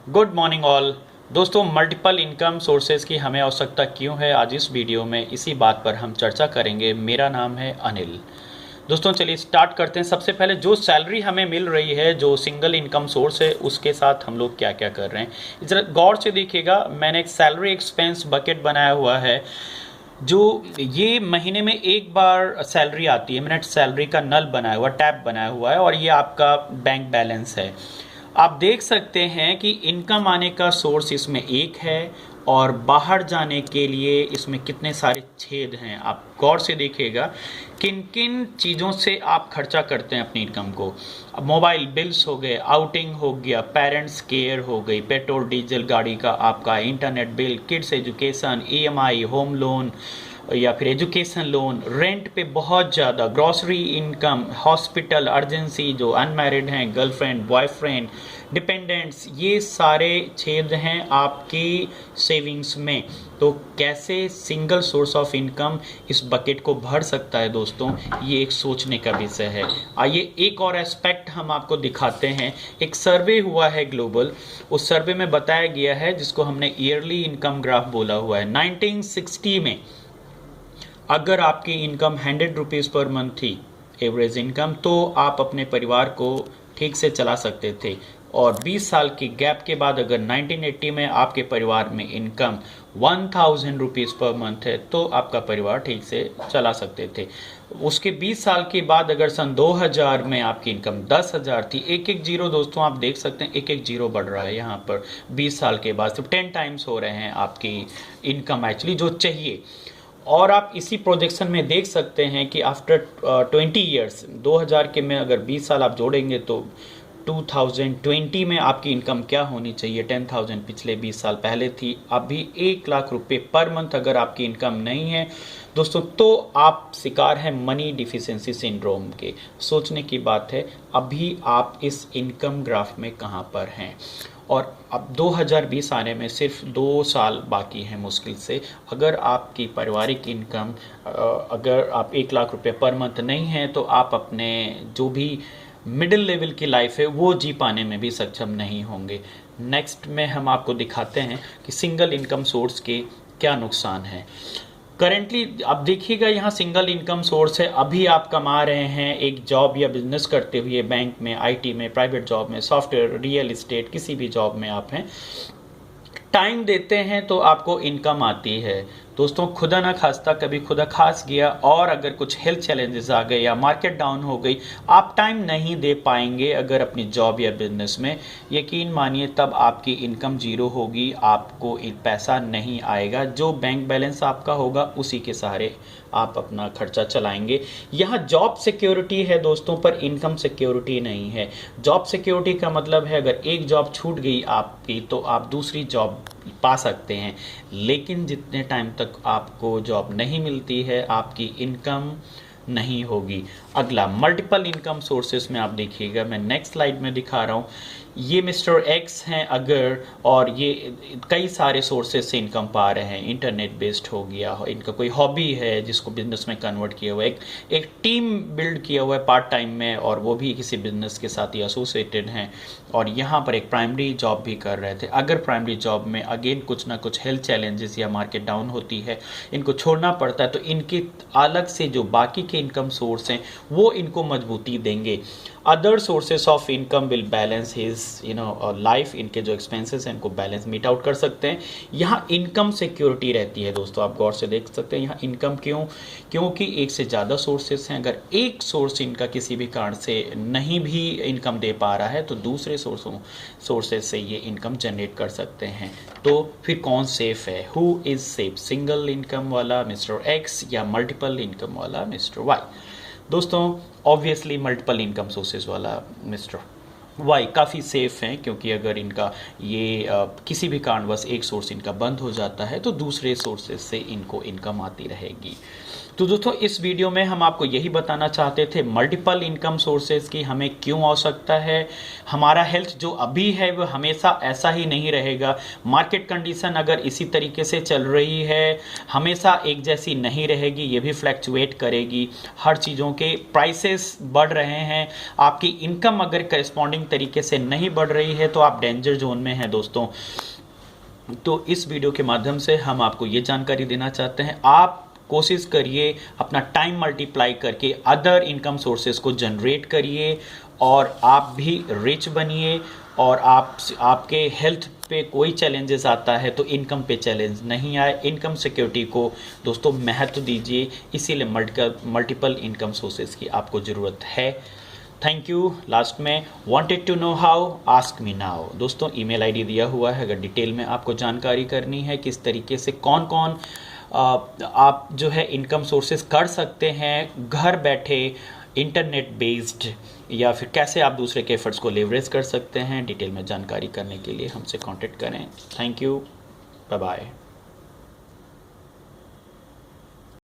Good morning all. दोस्तों, multiple income sources की हमें आवश्यकता क्यों है, आज इस वीडियो में इसी बात पर हम चर्चा करेंगे। मेरा नाम है अनिल। दोस्तों चलिए स्टार्ट करते हैं। सबसे पहले जो सैलरी हमें मिल रही है, जो सिंगल इनकम सोर्स है, उसके साथ हम लोग क्या क्या कर रहे हैं जरा गौर से देखिएगा। मैंने एक सैलरी एक्सपेंस बकेट बनाया हुआ है, जो ये महीने में एक बार सैलरी आती है। मैंने सैलरी का नल बनाया हुआ, टैब बनाया हुआ है, और ये आपका बैंक बैलेंस है। आप देख सकते हैं कि इनकम आने का सोर्स इसमें एक है, और बाहर जाने के लिए इसमें कितने सारे छेद हैं। आप गौर से देखिएगा किन किन चीज़ों से आप खर्चा करते हैं अपनी इनकम को। अब मोबाइल बिल्स हो गए, आउटिंग हो गया, पेरेंट्स केयर हो गई, पेट्रोल डीजल गाड़ी का आपका, internet bill, kids education, EMI, home loan या फिर एजुकेशन लोन, रेंट पे बहुत ज़्यादा, ग्रॉसरी इनकम, हॉस्पिटल, अर्जेंसी, जो अनमैरिड हैं, गर्लफ्रेंड, बॉयफ्रेंड, डिपेंडेंट्स, ये सारे छेद हैं आपकी सेविंग्स में। तो कैसे सिंगल सोर्स ऑफ इनकम इस बकेट को भर सकता है दोस्तों, ये एक सोचने का विषय है। आइए एक और एस्पेक्ट हम आपको दिखाते हैं। एक सर्वे हुआ है ग्लोबल, उस सर्वे में बताया गया है, जिसको हमने ईयरली इनकम ग्राफ बोला हुआ है। 1960 में अगर आपकी इनकम 100 रुपीज़ पर मंथ थी, एवरेज इनकम, तो आप अपने परिवार को ठीक से चला सकते थे। और 20 साल की गैप के बाद अगर 1980 में आपके परिवार में इनकम 1000 रुपीज़ पर मंथ है, तो आपका परिवार ठीक से चला सकते थे। उसके 20 साल के बाद अगर सन 2000 में आपकी इनकम 10,000 थी, एक एक जीरो दोस्तों आप देख सकते हैं, एक एक जीरो बढ़ रहा है यहाँ पर 20 साल के बाद, तो 10 टाइम्स हो रहे हैं आपकी इनकम एक्चुअली जो चाहिए। और आप इसी प्रोजेक्शन में देख सकते हैं कि आफ्टर 20 ईयर्स, 2000 के में अगर 20 साल आप जोड़ेंगे तो 2020 में आपकी इनकम क्या होनी चाहिए। 10,000 पिछले 20 साल पहले थी, अभी 1 लाख रुपए पर मंथ अगर आपकी इनकम नहीं है दोस्तों, तो आप शिकार हैं मनी डिफिशिएंसी सिंड्रोम के। सोचने की बात है, अभी आप इस इनकम ग्राफ में कहाँ पर हैं। और अब 2020 आने में सिर्फ 2 साल बाकी हैं मुश्किल से। अगर आपकी पारिवारिक इनकम अगर आप 1 लाख रुपए पर मंथ नहीं है, तो आप अपने जो भी मिडिल लेवल की लाइफ है वो जी पाने में भी सक्षम नहीं होंगे। नेक्स्ट में हम आपको दिखाते हैं कि सिंगल इनकम सोर्स के क्या नुकसान हैं। करेंटली आप देखिएगा, यहाँ सिंगल इनकम सोर्स है। अभी आप कमा रहे हैं एक जॉब या बिजनेस करते हुए, बैंक में, आईटी में, प्राइवेट जॉब में, सॉफ्टवेयर, रियल एस्टेट, किसी भी जॉब में आप हैं, टाइम देते हैं तो आपको इनकम आती है। दोस्तों खुदा ना खास्ता कभी खुदा खास गया और अगर कुछ हेल्थ चैलेंजेस आ गए या मार्केट डाउन हो गई, आप टाइम नहीं दे पाएंगे अगर अपनी जॉब या बिजनेस में, यकीन मानिए तब आपकी इनकम जीरो होगी, आपको एक पैसा नहीं आएगा। जो बैंक बैलेंस आपका होगा उसी के सहारे आप अपना खर्चा चलाएंगे। यहाँ जॉब सिक्योरिटी है दोस्तों, पर इनकम सिक्योरिटी नहीं है। जॉब सिक्योरिटी का मतलब है अगर एक जॉब छूट गई आपकी तो आप दूसरी जॉब पा सकते हैं, लेकिन जितने टाइम तक आपको जॉब नहीं मिलती है आपकी इनकम नहीं होगी। अगला मल्टीपल इनकम सोर्सेस में आप देखिएगा, मैं नेक्स्ट स्लाइड में दिखा रहा हूँ। ये मिस्टर एक्स हैं अगर, और ये कई सारे सोर्सेज से इनकम पा रहे हैं। इंटरनेट बेस्ड हो गया, इनका कोई हॉबी है जिसको बिजनेस में कन्वर्ट किया हुआ है, एक टीम बिल्ड किया हुआ है पार्ट टाइम में, और वो भी किसी बिजनेस के साथ ही एसोसिएटेड हैं, और यहाँ पर एक प्राइमरी जॉब भी कर रहे थे। अगर प्राइमरी जॉब में अगेन कुछ ना कुछ हेल्थ चैलेंजेस या मार्केट डाउन होती है, इनको छोड़ना पड़ता है, तो इनके अलग से जो बाकी के इनकम सोर्स हैं वो इनको मजबूती देंगे। Other sources of income will balance his life, इनके जो एक्सपेंसेस हैं इनको बैलेंस मीट आउट कर सकते हैं। यहाँ इनकम सिक्योरिटी रहती है दोस्तों, आप गौर से देख सकते हैं यहाँ इनकम क्योंकि एक से ज़्यादा सोर्सेस हैं। अगर एक सोर्स इनका किसी भी कारण से नहीं भी इनकम दे पा रहा है, तो दूसरे सोर्सेज से ये इनकम जनरेट कर सकते हैं। तो फिर कौन सेफ है, who is safe, single income वाला मिस्टर एक्स या मल्टीपल इनकम वाला मिस्टर वाई। दोस्तों ऑब्वियसली मल्टीपल इनकम सोर्सेज वाला मिस्टर वाई काफ़ी सेफ हैं, क्योंकि अगर इनका ये किसी भी कारणवश एक सोर्स इनका बंद हो जाता है तो दूसरे सोर्सेज से इनको इनकम आती रहेगी। तो दोस्तों इस वीडियो में हम आपको यही बताना चाहते थे मल्टीपल इनकम सोर्सेज की हमें क्यों आवश्यकता है। हमारा हेल्थ जो अभी है वो हमेशा ऐसा ही नहीं रहेगा। मार्केट कंडीशन अगर इसी तरीके से चल रही है हमेशा एक जैसी नहीं रहेगी, ये भी फ्लैक्चुएट करेगी। हर चीज़ों के प्राइसेस बढ़ रहे हैं, आपकी इनकम अगर करस्पॉन्डिंग तरीके से नहीं बढ़ रही है तो आप डेंजर जोन में हैं दोस्तों। तो इस वीडियो के माध्यम से हम आपको ये जानकारी देना चाहते हैं, आप कोशिश करिए अपना टाइम मल्टीप्लाई करके अदर इनकम सोर्सेज को जनरेट करिए और आप भी रिच बनिए। और आपके हेल्थ पे कोई चैलेंजेस आता है तो इनकम पे चैलेंज नहीं आए। इनकम सिक्योरिटी को दोस्तों महत्व दीजिए, इसीलिए मल्टीपल इनकम सोर्सेज की आपको ज़रूरत है। Thank you. लास्ट में wanted to know how, ask me now. दोस्तों ईमेल आईडी दिया हुआ है, अगर डिटेल में आपको जानकारी करनी है किस तरीके से कौन कौन आप जो है इनकम सोर्सेज कर सकते हैं घर बैठे इंटरनेट बेस्ड, या फिर कैसे आप दूसरे के एफर्ट्स को लेवरेज कर सकते हैं, डिटेल में जानकारी करने के लिए हमसे कांटेक्ट करें। Thank you, bye bye.